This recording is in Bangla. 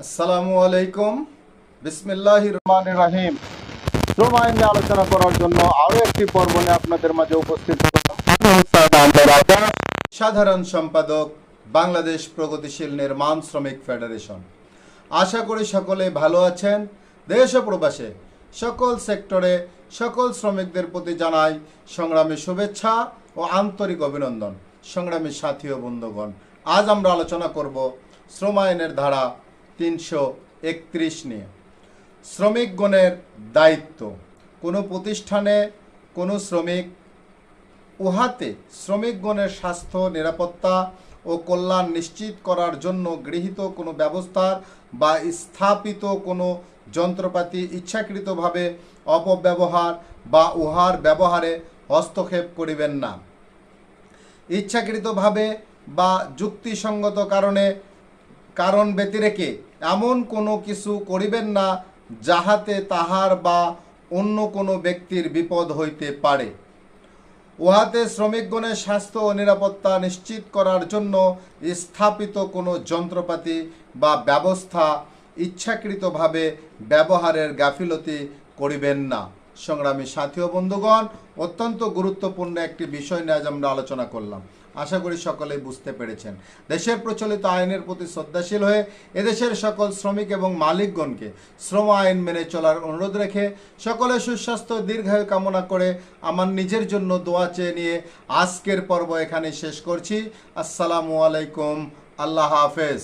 আসসালামু আলাইকুম। বিসমিল্লাহির রহমানির রহিম। শ্রম আইন নিয়ে আলোচনা করার জন্য আরো একটি পর্ব নিয়ে আপনাদের মাঝে উপস্থিত হলাম। সাধারণ সম্পাদক, বাংলাদেশ প্রগতিশীল নির্মাণ শ্রমিক ফেডারেশন। আশা করি সকলে ভালো আছেন। দেশ ও প্রবাসে সকল সেক্টরে সকল শ্রমিকদের প্রতি জানাই সংগ্রামী শুভেচ্ছা ও আন্তরিক অভিনন্দন। সংগ্রামী সাথী ও বন্ধুগণ, আজ আমরা আলোচনা করব শ্রম আইনের ধারা 331 নিয়ে। শ্রমিকগণের দায়িত্ব। কোনো প্রতিষ্ঠানে কোনো শ্রমিক উহাতে শ্রমিকগণের স্বাস্থ্য, নিরাপত্তা ও কল্যাণ নিশ্চিত করার জন্য গৃহীত কোনো ব্যবস্থার বা স্থাপিত কোনো যন্ত্রপাতি ইচ্ছাকৃতভাবে অপব্যবহার বা উহার ব্যবহারে হস্তক্ষেপ করিবেন না। ইচ্ছাকৃতভাবে বা যুক্তিসঙ্গত কারণ ব্যতিরেকে এমন কোনো কিছু করিবেন না যাহাতে তাহার বা অন্য কোনো ব্যক্তির বিপদ হইতে পারে। উহাতে শ্রমিকগণের স্বাস্থ্য ও নিরাপত্তা নিশ্চিত করার জন্য স্থাপিত কোনো যন্ত্রপাতি বা ব্যবস্থা ইচ্ছাকৃতভাবে ব্যবহারের গাফিলতি করিবেন না। সংগ্রামী সাথী ও বন্ধুগণ, অত্যন্ত গুরুত্বপূর্ণ একটি বিষয় নিয়ে আজ আমরা আলোচনা করলাম। আশা করি সকলেই বুঝতে পেরেছেন। দেশের প্রচলিত আইনের প্রতি শ্রদ্ধাশীল হয়ে এদেশের সকল শ্রমিক এবং মালিকগণকে শ্রম আইন মেনে চলার অনুরোধ রেখে সকলে সুস্বাস্থ্য দীর্ঘায়ু কামনা করে আমার নিজের জন্য দোয়া চেয়ে নিয়ে আজকের পর্ব এখানে শেষ করছি। আসসালামু আলাইকুম। আল্লাহ হাফেজ।